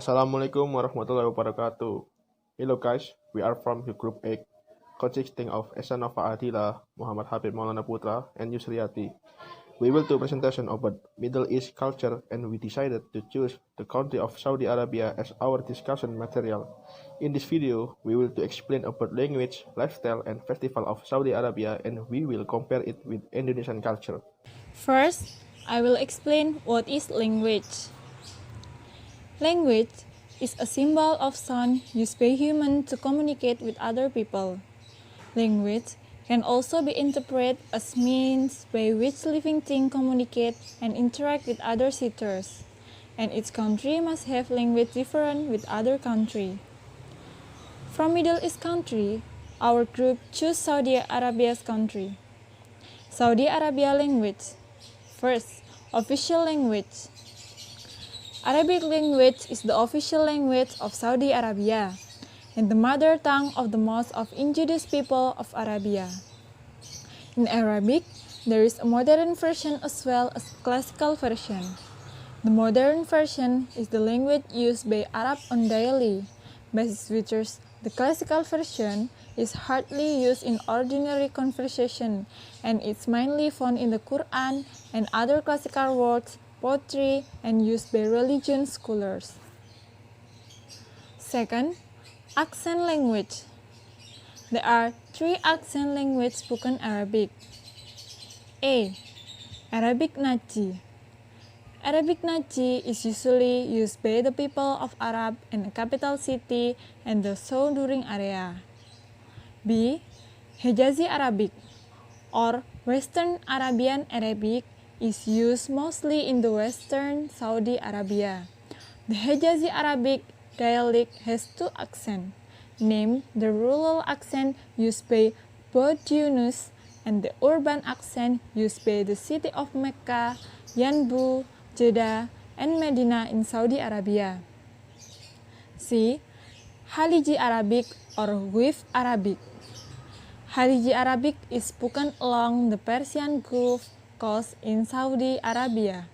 Assalamualaikum warahmatullahi wabarakatuh. Hello guys, we are from the group 8, consisting of Eshanova Ahadilla, Habib, Maulana Putra, and Yus Riyati. We will do a presentation about Middle East culture, and we decided to choose the country of Saudi Arabia as our discussion material. In this video, we will explain about language, lifestyle, and festival of Saudi Arabia, and we will compare it with Indonesian culture. First, I will explain what is language. Language is a symbol of sound used by humans to communicate with other people. Language can also be interpreted as means by which living things communicate and interact with other sitters, and each country must have language different with other country. From Middle East country, our group choose Saudi Arabia's country. Saudi Arabia language. First, official language. Arabic language is the official language of Saudi Arabia and the mother tongue of the most of indigenous people of Arabia. In Arabic, there is a modern version as well as a classical version. The modern version is the language used by Arab on daily basis, which the classical version is hardly used in ordinary conversation and it's mainly found in the Quran and other classical works, poetry, and used by religion scholars. Second, accent language. There are 3 accent languages spoken Arabic. A. Arabic Najdi. Arabic Najdi is usually used by the people of Arab and the capital city and the surrounding area. B. Hijazi Arabic or Western Arabian Arabic is used mostly in the western Saudi Arabia. The Hijazi Arabic dialect has 2 accents, named the rural accent used by both Yunus and the urban accent used by the city of Mecca, Yanbu, Jeddah, and Medina in Saudi Arabia. C. Khaliji Arabic or Gulf Arabic. Khaliji Arabic is spoken along the Persian Gulf coast in Saudi Arabia.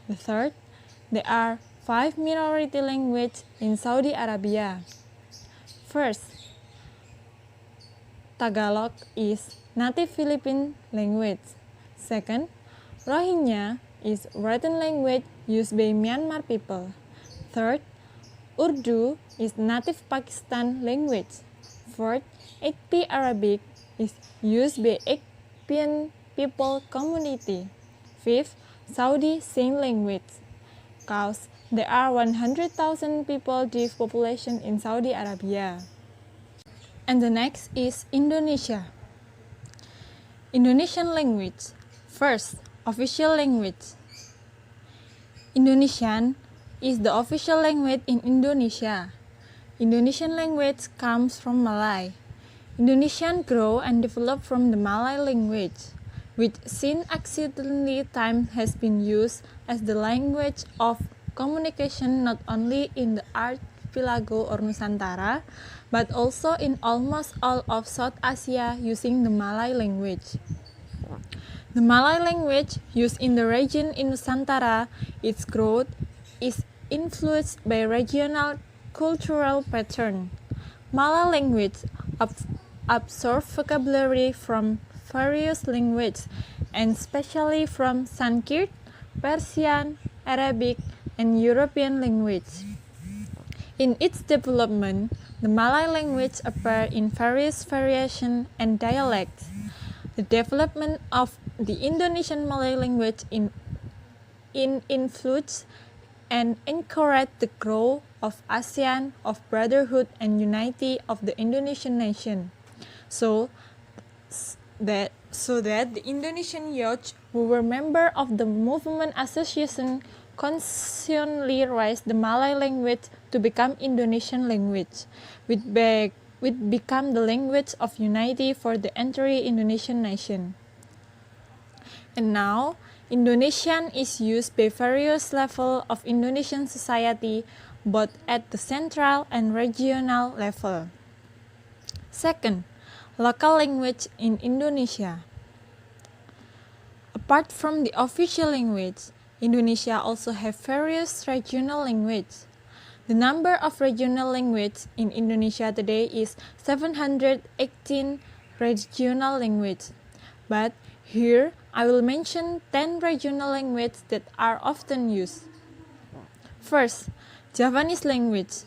The third, there are 5 minority languages in Saudi Arabia. First, Tagalog is native Philippine language. Second, Rohingya is written language used by Myanmar people. Third, Urdu is native Pakistan language. Fourth, Ekpi Arabic is used by Ekpian people community. Fifth, Saudi Sign language. Cause there are 100,000 people deaf population in Saudi Arabia. And the next is Indonesia. Indonesian language. First, official language. Indonesian is the official language in Indonesia. Indonesian language comes from Malay. Indonesian grew and developed from the Malay language, which since accidentally time has been used as the language of communication not only in the archipelago or Nusantara, but also in almost all of South Asia using the Malay language. The Malay language used in the region in Nusantara, its growth is influenced by regional cultural pattern. Malay language absorbs vocabulary from various languages, and especially from Sanskrit, Persian, Arabic, and European language. In its development, the Malay language appeared in various variations and dialects. The development of the Indonesian Malay language in influence and encouraged the growth of ASEAN, of brotherhood and unity of the Indonesian nation. So that the Indonesian youth who were members of the movement association consciously raised the Malay language to become Indonesian language, which become the language of unity for the entire Indonesian nation. And now, Indonesian is used by various levels of Indonesian society, both at the central and regional level. Second, local language in Indonesia. Apart from the official language, Indonesia also have various regional languages. The number of regional languages in Indonesia today is 718 regional languages. But here I will mention 10 regional languages that are often used. First, Javanese language.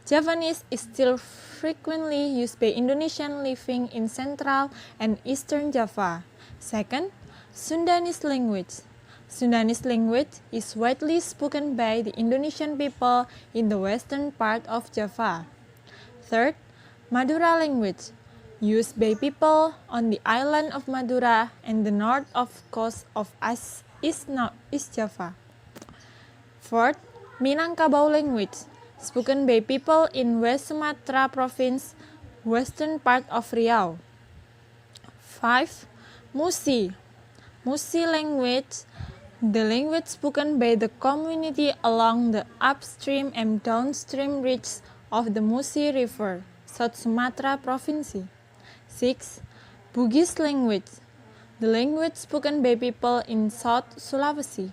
Javanese is still frequently used by Indonesians living in Central and Eastern Java. Second, Sundanese language. Sundanese language is widely spoken by the Indonesian people in the western part of Java. Third, Madura language, used by people on the island of Madura and the north of coast of East Java. Fourth, Minangkabau language, spoken by people in West Sumatra province, western part of Riau. 5. Musi. Musi language, the language spoken by the community along the upstream and downstream reaches of the Musi River, South Sumatra province. 6. Bugis language, the language spoken by people in South Sulawesi.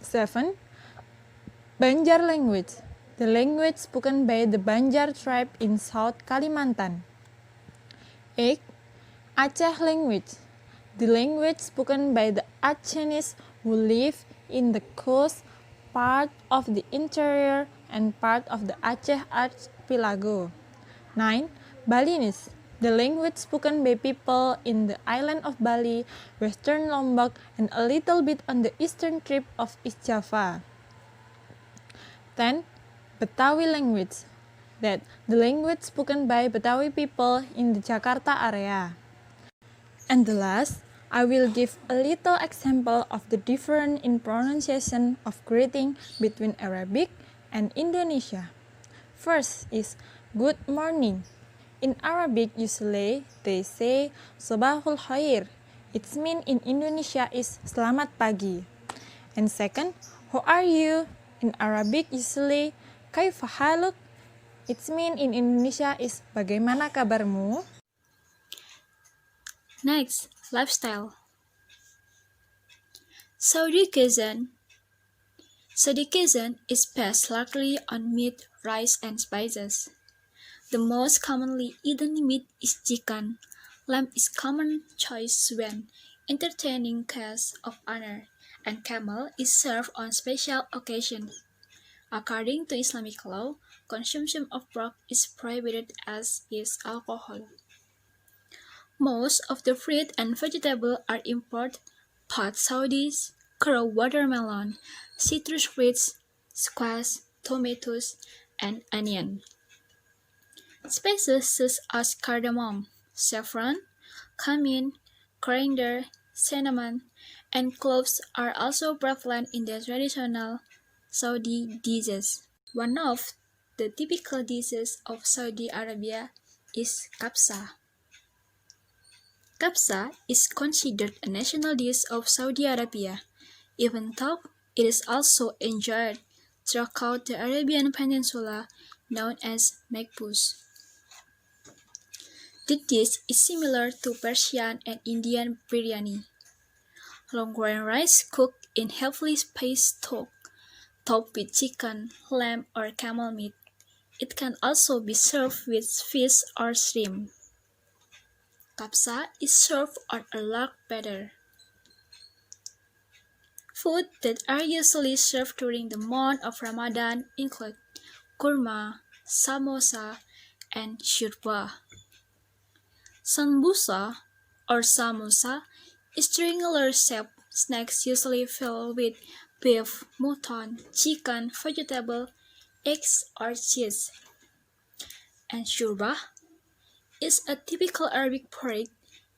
7. Banjar language, the language spoken by the Banjar tribe in South Kalimantan. 8. Aceh language, the language spoken by the Acehnese who live in the coast part of the interior and part of the Aceh archipelago. 9. Balinese, the language spoken by people in the island of Bali, western Lombok, and a little bit on the eastern tip of East Java. 10. Betawi language, that the language spoken by Betawi people in the Jakarta area. And the last, I will give a little example of the difference in pronunciation of greeting between Arabic and Indonesia. First is good morning. In Arabic, usually they say Sobahul Khair. Its mean in Indonesia is Selamat pagi. And second, how are you? In Arabic, usually Kaifa haluk. Its mean in Indonesia is Bagaimana kabarmu? Next, lifestyle. Saudi cuisine. Saudi cuisine is based largely on meat, rice, and spices. The most commonly eaten meat is chicken. Lamb is common choice when entertaining guests of honor, and camel is served on special occasions. According to Islamic law, consumption of pork is prohibited as is alcohol. Most of the fruit and vegetables are imported, but Saudis grow watermelon, citrus fruits, squash, tomatoes, and onion. Spices such as cardamom, saffron, cumin, coriander, cinnamon, and cloves are also prevalent in the traditional Saudi dishes. One of the typical dishes of Saudi Arabia is kabsa. Kabsa is considered a national dish of Saudi Arabia, even though it is also enjoyed throughout the Arabian Peninsula, known as makbous. The dish is similar to Persian and Indian biryani. Long-grain rice cooked in heavily spiced stock, topped with chicken, lamb, or camel meat. It can also be served with fish or shrimp. Kabsa is served on a large platter. Food that are usually served during the month of Ramadan include kurma, samosa, and shurba. Sambusa or samosa is triangular-shaped snacks usually filled with beef, mutton, chicken, vegetable, eggs, or cheese. And shurba is a typical Arabic porridge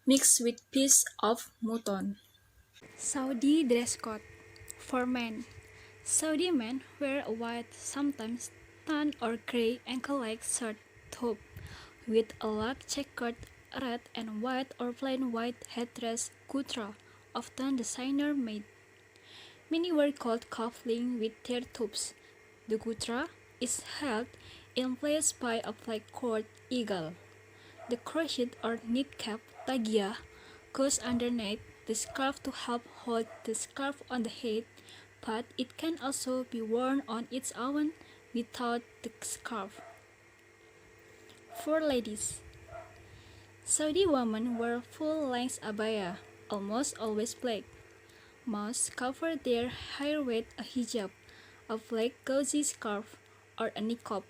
mixed with piece of mutton. Saudi dress code. For men, Saudi men wear a white, sometimes tan or gray ankle-length shirt top with a large checkered red and white or plain white headdress Putra, often designer-made. Many wear gold cufflinks with their tops. The Putra is held in place by a black cord eagle. The crochet or knit cap tagia goes underneath the scarf to help hold the scarf on the head, but it can also be worn on its own without the scarf. For ladies, Saudi women wear full-length abaya, almost always black. Most cover their hair with a hijab, a black gauzy scarf, or a niqab,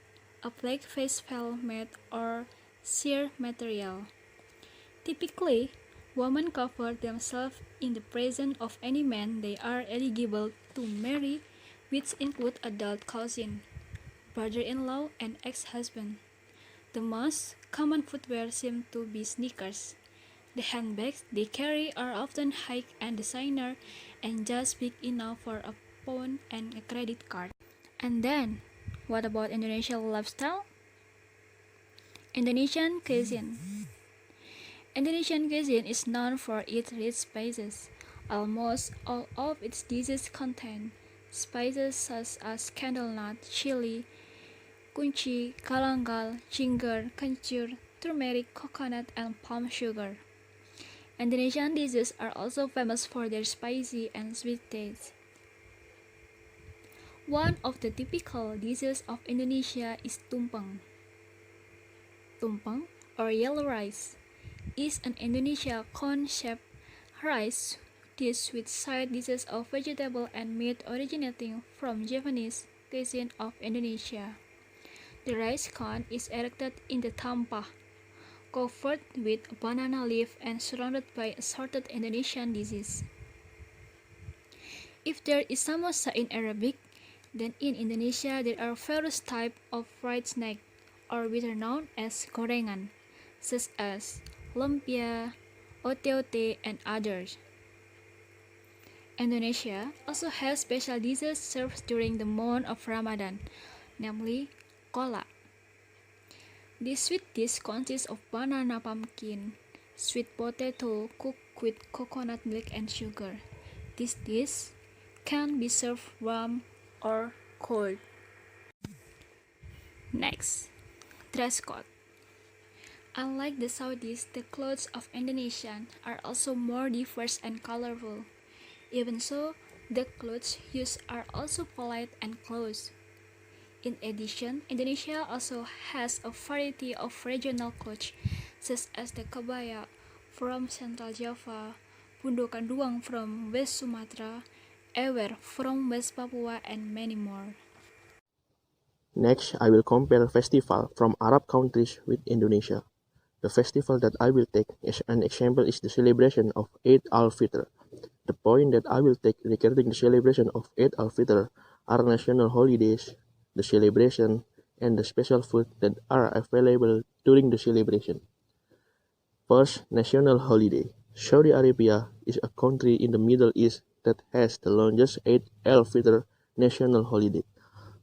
a black face veil made or sheer material. Typically, women cover themselves in the presence of any man they are eligible to marry, which include adult cousin, brother-in-law, and ex-husband. The most common footwear seem to be sneakers. The handbags they carry are often high and designer and just big enough for a phone and a credit card. And then, what about Indonesian lifestyle? Indonesian cuisine. Indonesian cuisine is known for its rich spices. Almost all of its dishes contain spices such as candlenut, chili, kunci, galangal, ginger, kencur, turmeric, coconut, and palm sugar. Indonesian dishes are also famous for their spicy and sweet taste. One of the typical dishes of Indonesia is tumpeng. Tumpeng, or yellow rice, is an Indonesia cone-shaped rice dish with side dishes of vegetable and meat originating from Javanese cuisine of Indonesia. The rice cone is erected in the tampah, covered with a banana leaf and surrounded by assorted Indonesian dishes. If there is samosa in Arabic, then in Indonesia there are various types of fried snack, or better known as gorengan, such as lumpia, ote-ote, and others. Indonesia also has special dishes served during the month of Ramadan, namely kolak. This sweet dish consists of banana pumpkin, sweet potato cooked with coconut milk and sugar. This dish can be served warm or cold. Next, dress code. Unlike the Saudis, the clothes of Indonesians are also more diverse and colorful. Even so, the clothes used are also polite and close. In addition, Indonesia also has a variety of regional clothes, such as the kebaya from Central Java, bundokan from West Sumatra, ewer from West Papua, and many more. Next, I will compare festival from Arab countries with Indonesia. The festival that I will take as an example is the celebration of Eid al-Fitr. The point that I will take regarding the celebration of Eid al-Fitr are national holidays, the celebration, and the special food that are available during the celebration. First, national holiday. Saudi Arabia is a country in the Middle East that has the longest Eid al-Fitr national holiday.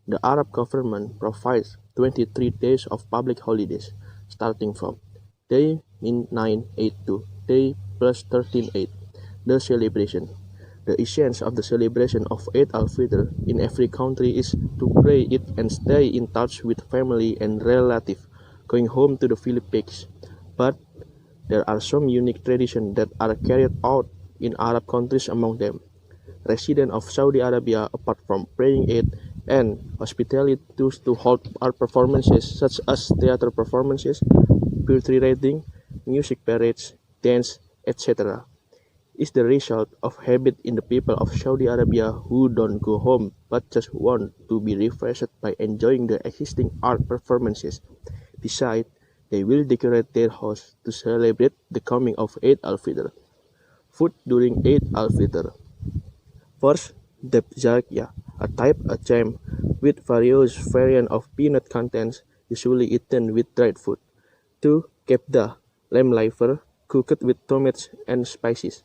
The Arab government provides 23 days of public holidays, starting from day 9/8 to day plus 13/8. The celebration. The essence of the celebration of Eid al-Fitr in every country is to pray it and stay in touch with family and relatives, going home to the Philippines. But there are some unique traditions that are carried out in Arab countries. Among them, residents of Saudi Arabia, apart from praying Eid and hospitality to hold art performances such as theater performances, poetry reading, music parades, dance, etc. is the result of habit in the people of Saudi Arabia who don't go home but just want to be refreshed by enjoying the existing art performances. Besides, they will decorate their house to celebrate the coming of Eid al-Fitr. Food during Eid al-Fitr. First, debzakya, a type of jam with various variants of peanut contents, usually eaten with dried food. 2. Kebda, lamb liver, cooked with tomatoes and spices.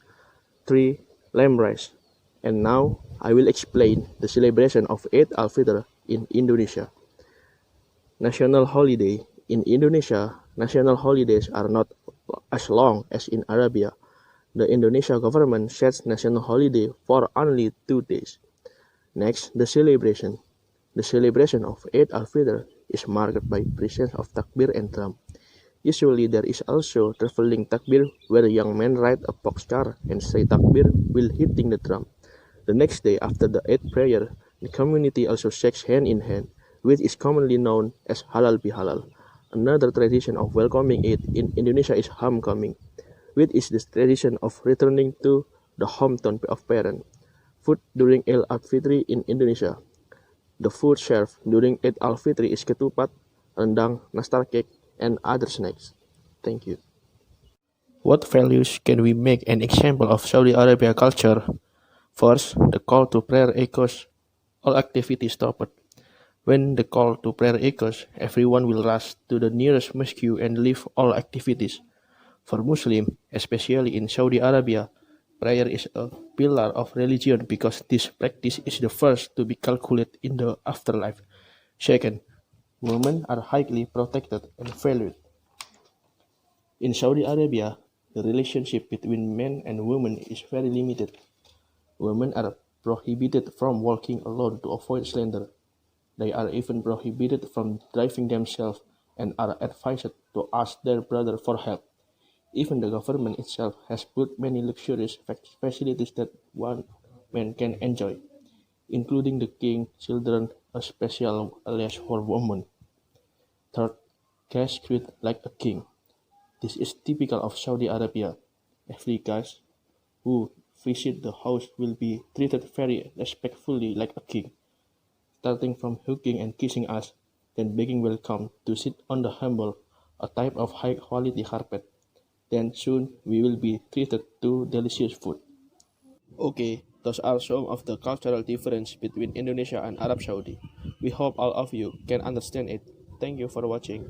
3. Lamb rice. And now, I will explain the celebration of Eid al-Fitr in Indonesia. National holiday. In Indonesia, national holidays are not as long as in Arabia. The Indonesia government sets national holiday for only 2 days. Next, the celebration. The celebration of Eid al-Fitr is marked by presence of takbir and drum. Usually there is also traveling takbir where young men ride a box car and say takbir while hitting the drum. The next day after the Eid prayer, the community also shakes hand in hand which is commonly known as halal bihalal. Another tradition of welcoming Eid in Indonesia is homecoming, which is the tradition of returning to the hometown of parent. Food during Eid al-Fitri in Indonesia. The food served during Eid al-Fitri is ketupat, rendang, nastar cake, and other snacks. Thank you. What values can we make an example of Saudi Arabia culture? First, the call to prayer echoes, all activity stopped. When the call to prayer echoes, everyone will rush to the nearest mosque and leave all activities. For Muslims, especially in Saudi Arabia, prayer is a pillar of religion because this practice is the first to be calculated in the afterlife. Second, women are highly protected and valued. In Saudi Arabia, the relationship between men and women is very limited. Women are prohibited from walking alone to avoid slander. They are even prohibited from driving themselves and are advised to ask their brother for help. Even the government itself has put many luxurious facilities that one man can enjoy, including the king, children, a special alias for women. Third, guests treat like a king. This is typical of Saudi Arabia. Every guest who visit the house will be treated very respectfully like a king, starting from hugging and kissing us, then being welcome to sit on the humble, a type of high-quality carpet. Then soon we will be treated to delicious food. Okay, those are some of the cultural difference between Indonesia and Arab Saudi. We hope all of you can understand it. Thank you for watching.